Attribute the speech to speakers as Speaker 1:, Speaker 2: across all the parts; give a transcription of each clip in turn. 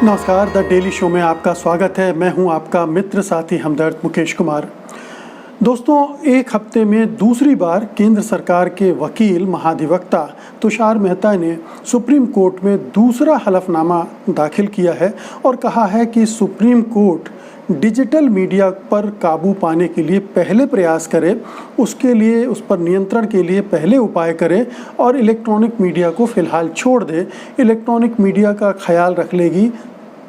Speaker 1: नमस्कार, the daily show में आपका स्वागत है। मैं हूं आपका मित्र साथी हमदर्द मुकेश कुमार। दोस्तों, एक हफ्ते में दूसरी बार केंद्र सरकार के वकील महाधिवक्ता तुषार मेहता ने सुप्रीम कोर्ट में दूसरा हलफनामा दाखिल किया है और कहा है कि सुप्रीम कोर्ट डिजिटल मीडिया पर काबू पाने के लिए पहले प्रयास करे, उसके लिए उस पर नियंत्रण के लिए पहले उपाय करे और इलेक्ट्रॉनिक मीडिया को फ़िलहाल छोड़ दे। इलेक्ट्रॉनिक मीडिया का ख्याल रख लेगी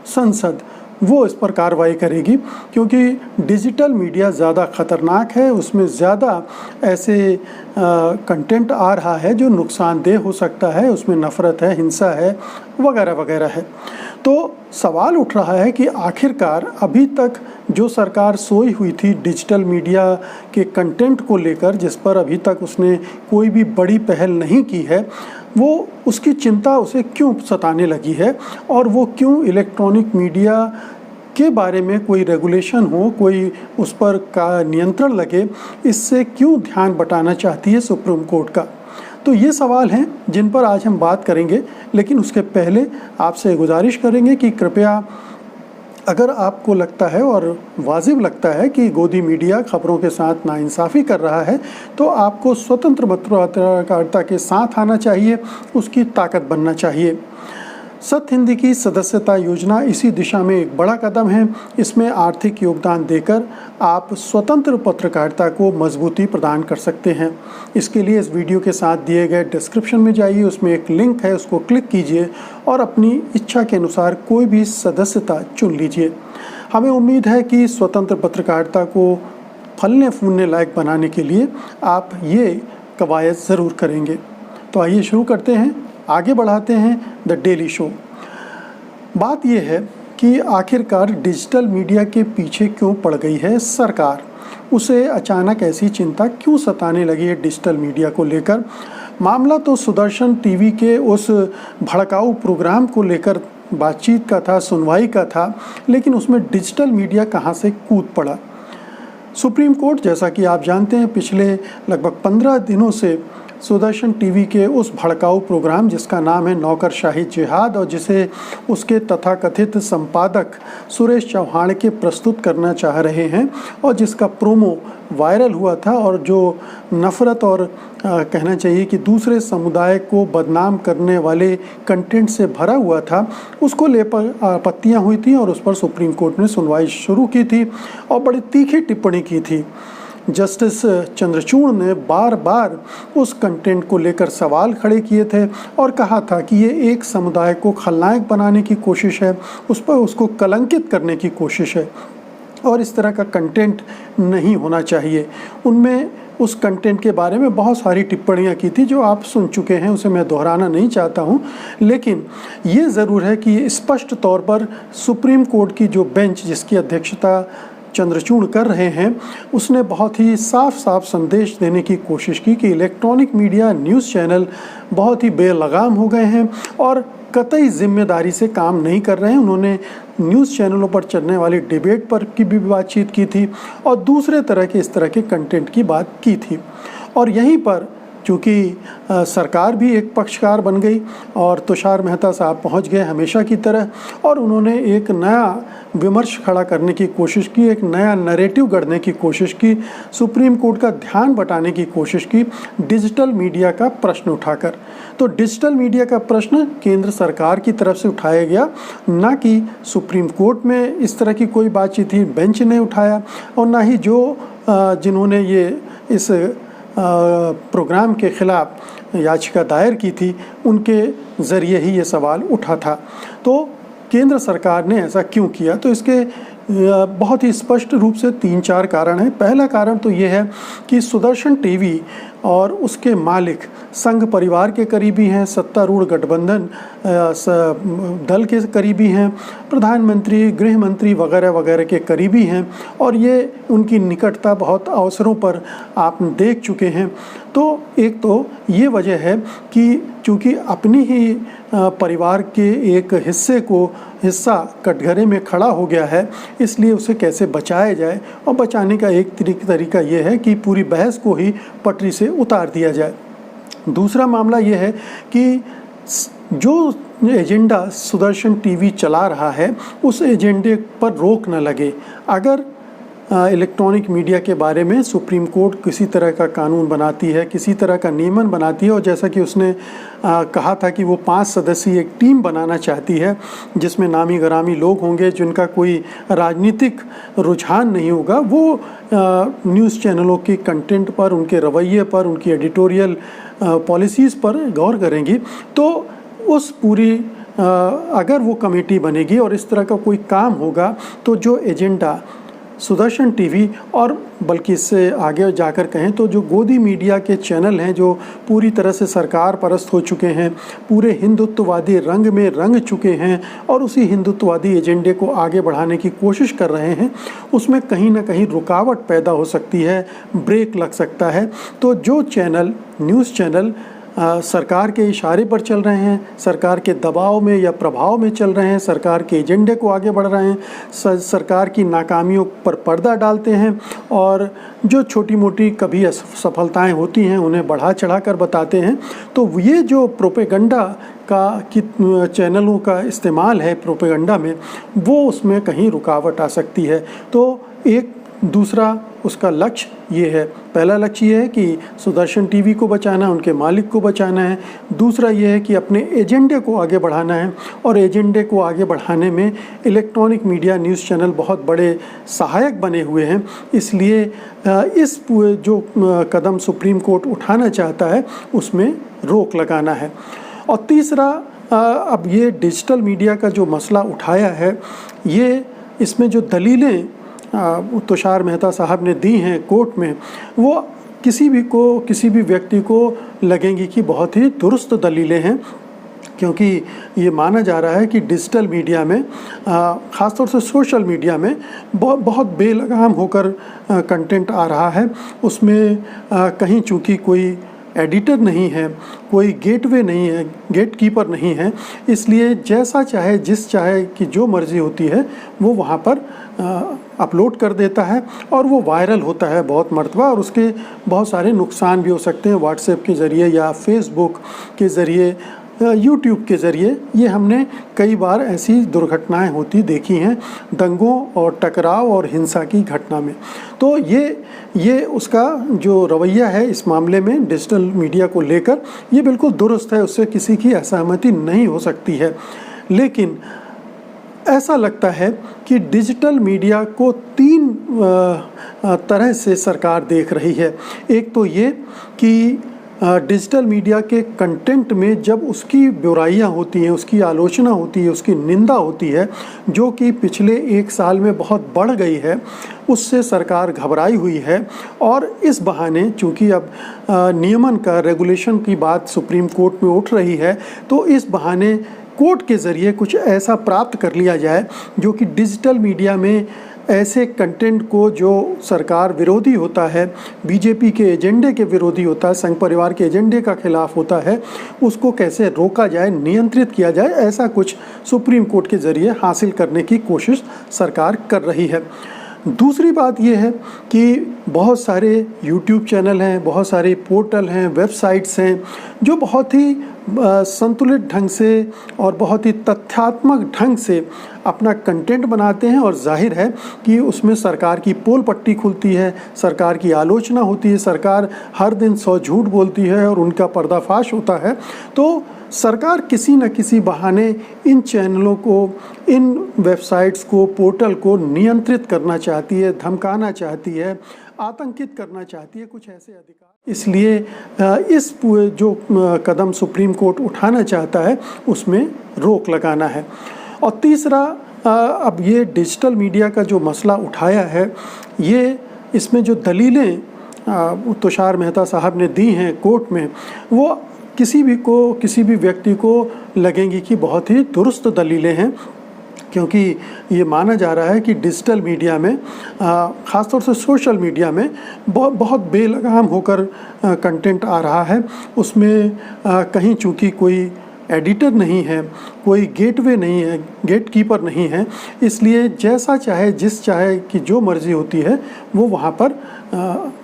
Speaker 1: संसद, वो इस पर कार्रवाई करेगी, क्योंकि डिजिटल मीडिया ज़्यादा ख़तरनाक है, उसमें ज़्यादा ऐसे कंटेंट आ रहा है जो नुकसानदेह हो सकता है, उसमें नफ़रत है, हिंसा है, वगैरह वगैरह है। तो सवाल उठ रहा है कि आखिरकार अभी तक जो सरकार सोई हुई थी डिजिटल मीडिया के कंटेंट को लेकर, जिस पर अभी तक उसने कोई भी बड़ी पहल नहीं की है, वो उसकी चिंता उसे क्यों सताने लगी है और वो क्यों इलेक्ट्रॉनिक मीडिया के बारे में कोई रेगुलेशन हो, कोई उस पर का नियंत्रण लगे, इससे क्यों ध्यान बटाना चाहती है सुप्रीम कोर्ट का। तो ये सवाल हैं जिन पर आज हम बात करेंगे, लेकिन उसके पहले आपसे गुजारिश करेंगे कि कृपया अगर आपको लगता है और वाजिब लगता है कि गोदी मीडिया खबरों के साथ नाइंसाफ़ी कर रहा है, तो आपको स्वतंत्र पत्रकारिता के साथ आना चाहिए, उसकी ताकत बनना चाहिए। सत्य हिंदी की सदस्यता योजना इसी दिशा में एक बड़ा कदम है। इसमें आर्थिक योगदान देकर आप स्वतंत्र पत्रकारिता को मजबूती प्रदान कर सकते हैं। इसके लिए इस वीडियो के साथ दिए गए डिस्क्रिप्शन में जाइए, उसमें एक लिंक है, उसको क्लिक कीजिए और अपनी इच्छा के अनुसार कोई भी सदस्यता चुन लीजिए। हमें उम्मीद है कि स्वतंत्र पत्रकारिता को फलने फूलने लायक बनाने के लिए आप ये कवायद ज़रूर करेंगे। तो आइए शुरू करते हैं, आगे बढ़ाते हैं द डेली शो। बात यह है कि आखिरकार डिजिटल मीडिया के पीछे क्यों पड़ गई है सरकार, उसे अचानक ऐसी चिंता क्यों सताने लगी है डिजिटल मीडिया को लेकर। मामला तो सुदर्शन टीवी के उस भड़काऊ प्रोग्राम को लेकर बातचीत का था, सुनवाई का था, लेकिन उसमें डिजिटल मीडिया कहाँ से कूद पड़ा। सुप्रीम कोर्ट, जैसा कि आप जानते हैं, पिछले लगभग 15 दिनों से सुदर्शन टीवी के उस भड़काऊ प्रोग्राम जिसका नाम है नौकरशाही जिहाद और जिसे उसके तथाकथित संपादक सुरेश चौहान के प्रस्तुत करना चाह रहे हैं और जिसका प्रोमो वायरल हुआ था और जो नफ़रत और कहना चाहिए कि दूसरे समुदाय को बदनाम करने वाले कंटेंट से भरा हुआ था, उसको लेकर आपत्तियाँ हुई थी और उस पर सुप्रीम कोर्ट ने सुनवाई शुरू की थी और बड़ी तीखी टिप्पणी की थी। जस्टिस चंद्रचूड़ ने बार बार उस कंटेंट को लेकर सवाल खड़े किए थे और कहा था कि ये एक समुदाय को खलनायक बनाने की कोशिश है, उस पर उसको कलंकित करने की कोशिश है और इस तरह का कंटेंट नहीं होना चाहिए। उनमें उस कंटेंट के बारे में बहुत सारी टिप्पणियां की थी जो आप सुन चुके हैं, उसे मैं दोहराना नहीं चाहता हूं, लेकिन ये ज़रूर है कि स्पष्ट तौर पर सुप्रीम कोर्ट की जो बेंच जिसकी अध्यक्षता चंद्रचूड़ कर रहे हैं, उसने बहुत ही साफ साफ संदेश देने की कोशिश की कि इलेक्ट्रॉनिक मीडिया न्यूज़ चैनल बहुत ही बेलगाम हो गए हैं और कतई जिम्मेदारी से काम नहीं कर रहे हैं। उन्होंने न्यूज़ चैनलों पर चलने वाली डिबेट पर की भी बातचीत की थी और दूसरे तरह के इस तरह के कंटेंट की बात की थी। और यहीं पर चूँकि सरकार भी एक पक्षकार बन गई और तुषार मेहता साहब पहुंच गए हमेशा की तरह और उन्होंने एक नया विमर्श खड़ा करने की कोशिश की, एक नया नैरेटिव गढ़ने की कोशिश की, सुप्रीम कोर्ट का ध्यान बटाने की कोशिश की डिजिटल मीडिया का प्रश्न उठाकर। तो डिजिटल मीडिया का प्रश्न केंद्र सरकार की तरफ से उठाया गया, ना कि सुप्रीम कोर्ट में इस तरह की कोई बातचीत थी, बेंच ने उठाया और ना ही जिन्होंने ये इस प्रोग्राम के ख़िलाफ़ याचिका दायर की थी उनके ज़रिए ही ये सवाल उठा था। तो केंद्र सरकार ने ऐसा क्यों किया, तो इसके बहुत ही स्पष्ट रूप से 3-4 कारण हैं। पहला कारण तो ये है कि सुदर्शन टीवी और उसके मालिक संघ परिवार के करीबी हैं, सत्तारूढ़ गठबंधन दल के करीबी हैं, प्रधानमंत्री, गृह मंत्री वगैरह वगैरह के करीबी हैं और ये उनकी निकटता बहुत अवसरों पर आप देख चुके हैं। तो एक तो ये वजह है कि चूँकि अपनी ही परिवार के एक हिस्सा कटघरे में खड़ा हो गया है, इसलिए उसे कैसे बचाया जाए और बचाने का एक तरीका ये है कि पूरी बहस को ही पटरी से उतार दिया जाए। दूसरा मामला ये है कि जो एजेंडा सुदर्शन टीवी चला रहा है उस एजेंडे पर रोक न लगे। अगर इलेक्ट्रॉनिक मीडिया के बारे में सुप्रीम कोर्ट किसी तरह का कानून बनाती है, किसी तरह का नियमन बनाती है, और जैसा कि उसने कहा था कि वो 5 सदस्यीय एक टीम बनाना चाहती है जिसमें नामी गरामी लोग होंगे जिनका कोई राजनीतिक रुझान नहीं होगा, वो न्यूज़ चैनलों के कंटेंट पर, उनके रवैये पर, उनकी एडिटोरियल पॉलिसीज़ पर गौर करेंगी। तो उस पूरी अगर वो कमेटी बनेगी और इस तरह का कोई काम होगा तो जो एजेंडा सुदर्शन टीवी और बल्कि इससे आगे जाकर कहें तो जो गोदी मीडिया के चैनल हैं जो पूरी तरह से सरकार परस्त हो चुके हैं, पूरे हिंदुत्ववादी रंग में रंग चुके हैं और उसी हिंदुत्ववादी एजेंडे को आगे बढ़ाने की कोशिश कर रहे हैं, उसमें कहीं ना कहीं रुकावट पैदा हो सकती है, ब्रेक लग सकता है। तो जो चैनल, न्यूज़ चैनल सरकार के इशारे पर चल रहे हैं, सरकार के दबाव में या प्रभाव में चल रहे हैं, सरकार के एजेंडे को आगे बढ़ रहे हैं, सरकार की नाकामियों पर पर्दा डालते हैं और जो छोटी मोटी कभी सफलताएं होती हैं उन्हें बढ़ा चढ़ा कर बताते हैं, तो ये जो प्रोपेगंडा का चैनलों का इस्तेमाल है प्रोपेगंडा में, वो उसमें कहीं रुकावट आ सकती है। तो एक दूसरा उसका लक्ष्य ये है, पहला लक्ष्य ये है कि सुदर्शन टीवी को बचाना, उनके मालिक को बचाना है। दूसरा ये है कि अपने एजेंडे को आगे बढ़ाना है और एजेंडे को आगे बढ़ाने में इलेक्ट्रॉनिक मीडिया, न्यूज़ चैनल बहुत बड़े सहायक बने हुए हैं। इसलिए इस जो कदम सुप्रीम कोर्ट उठाना चाहता है उसमें रोक लगाना है। और तीसरा, अब ये डिजिटल मीडिया का जो मसला उठाया है, ये इसमें जो दलीलें तुषार मेहता साहब ने दी हैं कोर्ट में, वो किसी भी व्यक्ति को लगेंगी कि बहुत ही दुरुस्त दलीलें हैं, क्योंकि ये माना जा रहा है कि डिजिटल मीडिया में, ख़ासतौर से सोशल मीडिया में बहुत बेलगाम होकर कंटेंट आ रहा है। उसमें कहीं चूँकि कोई एडिटर नहीं है, कोई गेटवे नहीं है, गेटकीपर नहीं है, इसलिए जैसा चाहे, जिस चाहे कि जो मर्ज़ी होती है वो वहाँ पर अपलोड कर देता है और वो वायरल होता है बहुत मर्तबा, और उसके बहुत सारे नुकसान भी हो सकते हैं व्हाट्सएप के ज़रिए या फेसबुक के ज़रिए, यूट्यूब के ज़रिए। ये हमने कई बार ऐसी दुर्घटनाएं होती देखी हैं, दंगों और टकराव और हिंसा की घटना में। तो ये उसका जो रवैया है इस मामले में डिजिटल मीडिया को लेकर, ये बिल्कुल दुरुस्त है, उससे किसी की असहमति नहीं हो सकती है। लेकिन ऐसा लगता है कि डिजिटल मीडिया को 3 तरह से सरकार देख रही है। एक तो ये कि डिजिटल मीडिया के कंटेंट में जब उसकी बुराइयां होती हैं, उसकी आलोचना होती है, उसकी निंदा होती है, जो कि पिछले 1 साल में बहुत बढ़ गई है, उससे सरकार घबराई हुई है। और इस बहाने चूँकि अब नियमन का, रेगुलेशन की बात सुप्रीम कोर्ट में उठ रही है, तो इस बहाने कोर्ट के ज़रिए कुछ ऐसा प्राप्त कर लिया जाए जो कि डिजिटल मीडिया में ऐसे कंटेंट को जो सरकार विरोधी होता है, बीजेपी के एजेंडे के विरोधी होता है, संघ परिवार के एजेंडे का खिलाफ होता है, उसको कैसे रोका जाए, नियंत्रित किया जाए, ऐसा कुछ सुप्रीम कोर्ट के ज़रिए हासिल करने की कोशिश सरकार कर रही है। दूसरी बात यह है कि बहुत सारे यूट्यूब चैनल हैं, बहुत सारे पोर्टल हैं, वेबसाइट्स हैं जो बहुत ही संतुलित ढंग से और बहुत ही तथ्यात्मक ढंग से अपना कंटेंट बनाते हैं, और जाहिर है कि उसमें सरकार की पोल पट्टी खुलती है, सरकार की आलोचना होती है, सरकार हर दिन 100 झूठ बोलती है और उनका पर्दाफाश होता है। तो सरकार किसी न किसी बहाने इन चैनलों को, इन वेबसाइट्स को, पोर्टल को नियंत्रित करना चाहती है, धमकाना चाहती है, आतंकित करना चाहती है, कुछ ऐसे अधिकार। इसलिए इस जो कदम सुप्रीम कोर्ट उठाना चाहता है उसमें रोक लगाना है। और तीसरा, अब ये डिजिटल मीडिया का जो मसला उठाया है, ये इसमें जो दलीलें तुषार मेहता साहब ने दी हैं कोर्ट में, वो किसी भी व्यक्ति को लगेंगी कि बहुत ही दुरुस्त दलीलें हैं, क्योंकि ये माना जा रहा है कि डिजिटल मीडिया में, ख़ासतौर से सोशल मीडिया में बहुत बेलगाम होकर कंटेंट आ रहा है। उसमें कहीं चूँकि कोई एडिटर नहीं है, कोई गेटवे नहीं है, गेटकीपर नहीं है, इसलिए जैसा चाहे जिस चाहे कि जो मर्ज़ी होती है वो वहाँ पर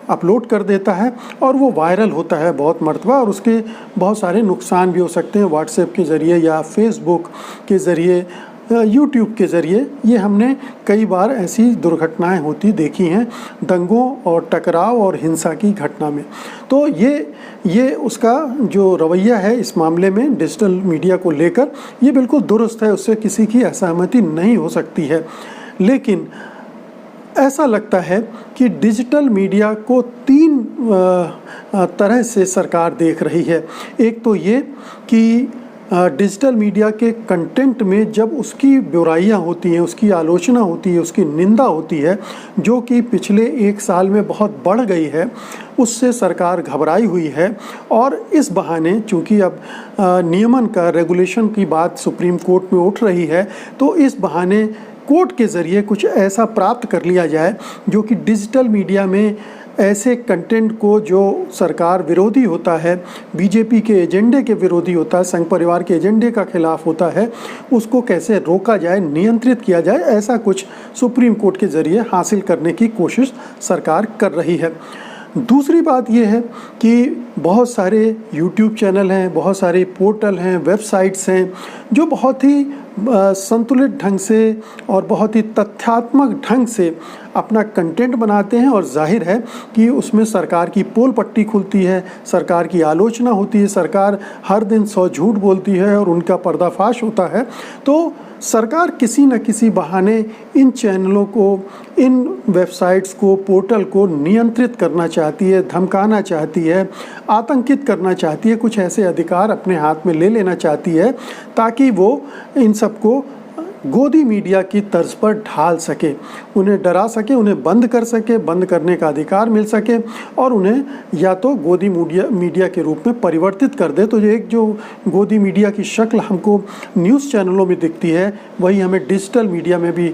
Speaker 1: अपलोड कर देता है और वो वायरल होता है बहुत मर्तबा, और उसके बहुत सारे नुकसान भी हो सकते हैं व्हाट्सएप के ज़रिए या फेसबुक के ज़रिए, यूट्यूब के ज़रिए। ये हमने कई बार ऐसी दुर्घटनाएं होती देखी हैं दंगों और टकराव और हिंसा की घटना में। तो ये उसका जो रवैया है इस मामले में डिजिटल मीडिया को लेकर, ये बिल्कुल दुरुस्त है, उससे किसी की असहमति नहीं हो सकती है। लेकिन ऐसा लगता है कि डिजिटल मीडिया को 3 तरह से सरकार देख रही है। एक तो ये कि डिजिटल मीडिया के कंटेंट में जब उसकी बुराइयां होती हैं, उसकी आलोचना होती है, उसकी निंदा होती है, जो कि पिछले 1 साल में बहुत बढ़ गई है, उससे सरकार घबराई हुई है। और इस बहाने चूँकि अब नियमन का, रेगुलेशन की बात सुप्रीम कोर्ट में उठ रही है, तो इस बहाने कोर्ट के ज़रिए कुछ ऐसा प्राप्त कर लिया जाए जो कि डिजिटल मीडिया में ऐसे कंटेंट को जो सरकार विरोधी होता है, बीजेपी के एजेंडे के विरोधी होता है, संघ परिवार के एजेंडे का खिलाफ होता है, उसको कैसे रोका जाए, नियंत्रित किया जाए, ऐसा कुछ सुप्रीम कोर्ट के ज़रिए हासिल करने की कोशिश सरकार कर रही है। दूसरी बात यह है कि बहुत सारे यूट्यूब चैनल हैं, बहुत सारे पोर्टल हैं, वेबसाइट्स हैं जो बहुत ही संतुलित ढंग से और बहुत ही तथ्यात्मक ढंग से अपना कंटेंट बनाते हैं, और जाहिर है कि उसमें सरकार की पोल पट्टी खुलती है, सरकार की आलोचना होती है, सरकार हर दिन 100 झूठ बोलती है और उनका पर्दाफाश होता है। तो सरकार किसी न किसी बहाने इन चैनलों को, इन वेबसाइट्स को, पोर्टल को नियंत्रित करना चाहती है, धमकाना चाहती है, आतंकित करना चाहती है, कुछ ऐसे अधिकार अपने हाथ में ले लेना चाहती है ताकि वो इन सबको गोदी मीडिया की तर्ज पर ढाल सके, उन्हें डरा सके, उन्हें बंद कर सके, बंद करने का अधिकार मिल सके, और उन्हें या तो गोदी मीडिया के रूप में परिवर्तित कर दे। तो एक जो गोदी मीडिया की शक्ल हमको न्यूज़ चैनलों में दिखती है, वही हमें डिजिटल मीडिया में भी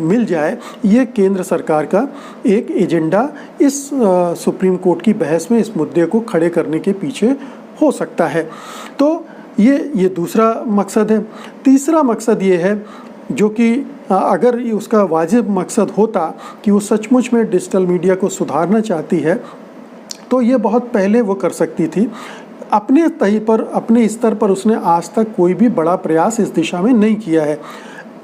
Speaker 1: मिल जाए। ये केंद्र सरकार का एक एजेंडा इस सुप्रीम कोर्ट की बहस में इस मुद्दे को खड़े करने के पीछे हो सकता है। तो ये दूसरा मकसद है। तीसरा मकसद ये है जो कि अगर ये उसका वाजिब मकसद होता कि वो सचमुच में डिजिटल मीडिया को सुधारना चाहती है, तो ये बहुत पहले वो कर सकती थी। अपने तही पर, अपने स्तर पर उसने आज तक कोई भी बड़ा प्रयास इस दिशा में नहीं किया है।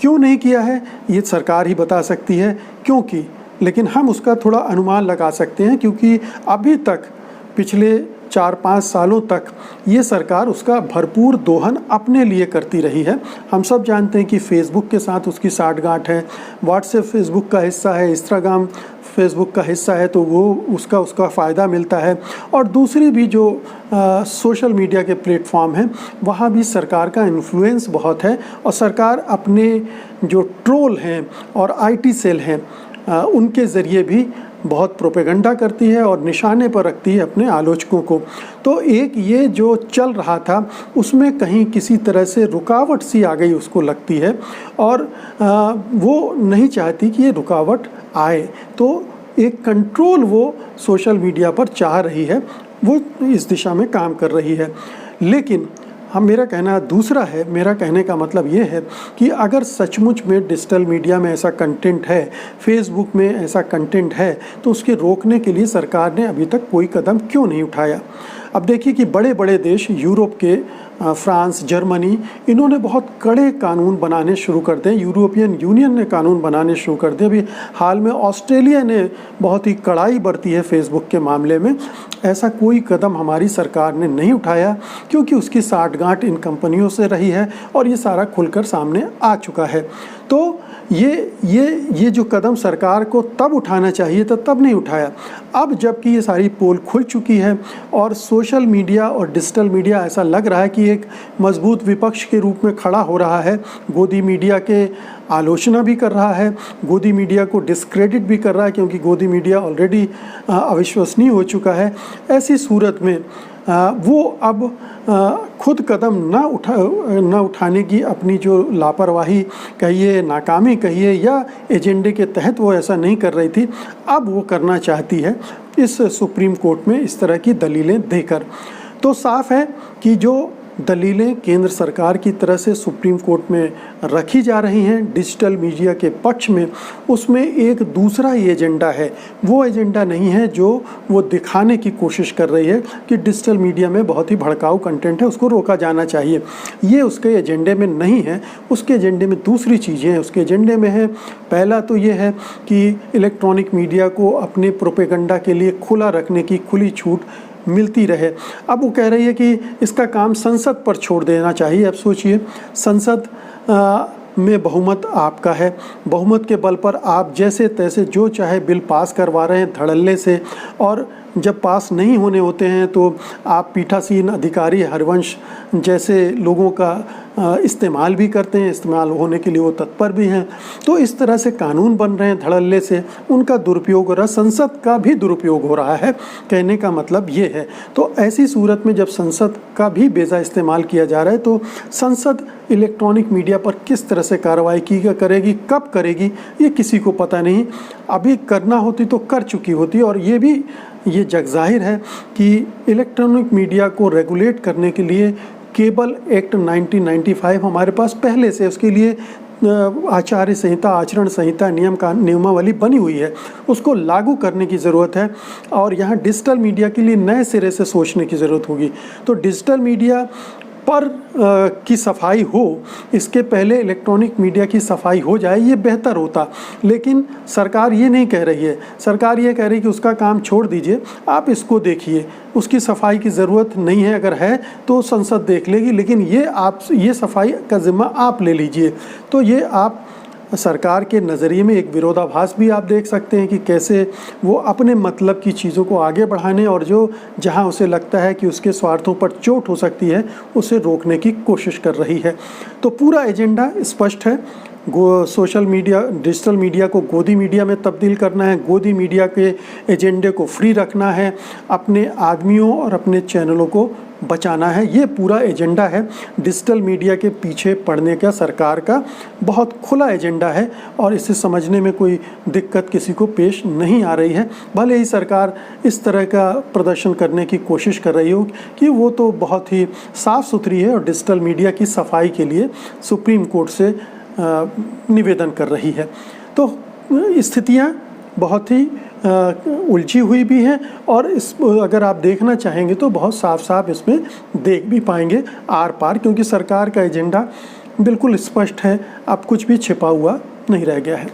Speaker 1: क्यों नहीं किया है ये सरकार ही बता सकती है क्योंकि, लेकिन हम उसका थोड़ा अनुमान लगा सकते हैं, क्योंकि अभी तक पिछले 4-5 सालों तक ये सरकार उसका भरपूर दोहन अपने लिए करती रही है। हम सब जानते हैं कि फेसबुक के साथ उसकी साठगांठ है, व्हाट्सएप फेसबुक का हिस्सा है, इंस्टाग्राम फेसबुक का हिस्सा है, तो वो उसका फ़ायदा मिलता है। और दूसरी भी जो सोशल मीडिया के प्लेटफॉर्म हैं, वहाँ भी सरकार का इन्फ्लुएंस बहुत है, और सरकार अपने जो ट्रोल हैं और आईटी सेल हैं उनके ज़रिए भी बहुत प्रोपेगेंडा करती है और निशाने पर रखती है अपने आलोचकों को। तो एक ये जो चल रहा था उसमें कहीं किसी तरह से रुकावट सी आ गई उसको लगती है, और वो नहीं चाहती कि ये रुकावट आए। तो एक कंट्रोल वो सोशल मीडिया पर चाह रही है, वो इस दिशा में काम कर रही है। लेकिन मेरा कहना दूसरा है। मेरा कहने का मतलब ये है कि अगर सचमुच में डिजिटल मीडिया में ऐसा कंटेंट है, फेसबुक में ऐसा कंटेंट है, तो उसके रोकने के लिए सरकार ने अभी तक कोई कदम क्यों नहीं उठाया। अब देखिए कि बड़े बड़े देश, यूरोप के फ्रांस, जर्मनी, इन्होंने बहुत कड़े कानून बनाने शुरू कर दिए। यूरोपियन यूनियन ने कानून बनाने शुरू कर दिए। अभी हाल में ऑस्ट्रेलिया ने बहुत ही कड़ाई बरती है फेसबुक के मामले में। ऐसा कोई कदम हमारी सरकार ने नहीं उठाया क्योंकि उसकी साठगांठ इन कंपनियों से रही है और ये सारा खुलकर सामने आ चुका है। तो ये जो कदम सरकार को तब उठाना चाहिए था, तब नहीं उठाया। अब जबकि ये सारी पोल खुल चुकी है और सोशल मीडिया और डिजिटल मीडिया ऐसा लग रहा है कि एक मजबूत विपक्ष के रूप में खड़ा हो रहा है, गोदी मीडिया के आलोचना भी कर रहा है, गोदी मीडिया को डिस्क्रेडिट भी कर रहा है क्योंकि गोदी मीडिया ऑलरेडी अविश्वसनीय हो चुका है। ऐसी सूरत में वो अब खुद कदम न उठाने की अपनी जो लापरवाही कहिए, नाकामी कहिए, या एजेंडे के तहत वो ऐसा नहीं कर रही थी, अब वो करना चाहती है इस सुप्रीम कोर्ट में इस तरह की दलीलें देकर। तो साफ है कि जो दलीलें केंद्र सरकार की तरह से सुप्रीम कोर्ट में रखी जा रही हैं डिजिटल मीडिया के पक्ष में, उसमें एक दूसरा ही एजेंडा है। वो एजेंडा नहीं है जो वो दिखाने की कोशिश कर रही है कि डिजिटल मीडिया में बहुत ही भड़काऊ कंटेंट है, उसको रोका जाना चाहिए। ये उसके एजेंडे में नहीं है। उसके एजेंडे में दूसरी चीज़ें हैं। उसके एजेंडे में है, पहला तो ये है कि इलेक्ट्रॉनिक मीडिया को अपने प्रोपेगेंडा के लिए खुला रखने की खुली छूट मिलती रहे। अब वो कह रही है कि इसका काम संसद पर छोड़ देना चाहिए। अब सोचिए, संसद में बहुमत आपका है, बहुमत के बल पर आप जैसे तैसे जो चाहे बिल पास करवा रहे हैं धड़ल्ले से, और जब पास नहीं होने होते हैं तो आप पीठासीन अधिकारी हरिवंश जैसे लोगों का इस्तेमाल भी करते हैं, इस्तेमाल होने के लिए वो तत्पर भी हैं। तो इस तरह से कानून बन रहे हैं धड़ल्ले से, उनका दुरुपयोग हो रहा है, संसद का भी दुरुपयोग हो रहा है, कहने का मतलब ये है। तो ऐसी सूरत में जब संसद का भी बेजा इस्तेमाल किया जा रहा है तो संसद इलेक्ट्रॉनिक मीडिया पर किस तरह से कार्रवाई करेगी, कब करेगी, ये किसी को पता नहीं। अभी करना होती तो कर चुकी होती। और ये जग जाहिर है कि इलेक्ट्रॉनिक मीडिया को रेगुलेट करने के लिए केबल एक्ट 1995 हमारे पास पहले से, उसके लिए आचार्य संहिता, आचरण संहिता, नियमावली बनी हुई है, उसको लागू करने की ज़रूरत है। और यहाँ डिजिटल मीडिया के लिए नए सिरे से सोचने की ज़रूरत होगी। तो डिजिटल मीडिया पर की सफाई हो, इसके पहले इलेक्ट्रॉनिक मीडिया की सफाई हो जाए, ये बेहतर होता। लेकिन सरकार ये नहीं कह रही है। सरकार ये कह रही है कि उसका काम छोड़ दीजिए, आप इसको देखिए, उसकी सफाई की ज़रूरत नहीं है, अगर है तो संसद देख लेगी, लेकिन ये सफाई का जिम्मा आप ले लीजिए। तो ये आप सरकार के नज़रिए में एक विरोधाभास भी आप देख सकते हैं कि कैसे वो अपने मतलब की चीज़ों को आगे बढ़ाने और जो जहां उसे लगता है कि उसके स्वार्थों पर चोट हो सकती है उसे रोकने की कोशिश कर रही है। तो पूरा एजेंडा स्पष्ट है। सोशल मीडिया, डिजिटल मीडिया को गोदी मीडिया में तब्दील करना है, गोदी मीडिया के एजेंडे को फ्री रखना है, अपने आदमियों और अपने चैनलों को बचाना है। ये पूरा एजेंडा है। डिजिटल मीडिया के पीछे पड़ने का सरकार का बहुत खुला एजेंडा है और इसे समझने में कोई दिक्कत किसी को पेश नहीं आ रही है। भले ही सरकार इस तरह का प्रदर्शन करने की कोशिश कर रही हो कि वो तो बहुत ही साफ़ सुथरी है और डिजिटल मीडिया की सफाई के लिए सुप्रीम कोर्ट से निवेदन कर रही है। तो स्थितियाँ बहुत ही उलझी हुई भी हैं और अगर आप देखना चाहेंगे तो बहुत साफ साफ इसमें देख भी पाएंगे आर पार, क्योंकि सरकार का एजेंडा बिल्कुल स्पष्ट है, अब कुछ भी छिपा हुआ नहीं रह गया है।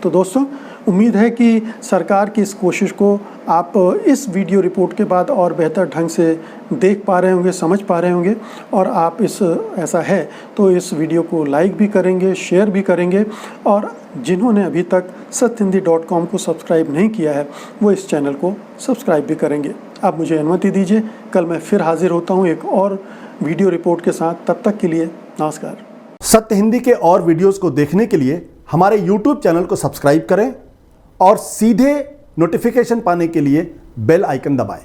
Speaker 1: तो दोस्तों, उम्मीद है कि सरकार की इस कोशिश को आप इस वीडियो रिपोर्ट के बाद और बेहतर ढंग से देख पा रहे होंगे, समझ पा रहे होंगे, और आप ऐसा है तो इस वीडियो को लाइक भी करेंगे, शेयर भी करेंगे, और जिन्होंने अभी तक satyhindi.com को सब्सक्राइब नहीं किया है वो इस चैनल को सब्सक्राइब भी करेंगे। आप मुझे अनुमति दीजिए, कल मैं फिर हाजिर होता हूँ एक और वीडियो रिपोर्ट के साथ। तब तक के लिए नमस्कार।
Speaker 2: सत्य हिंदी के और वीडियोस को देखने के लिए हमारे YouTube चैनल को सब्सक्राइब करें और सीधे नोटिफिकेशन पाने के लिए बेल आइकन दबाएं।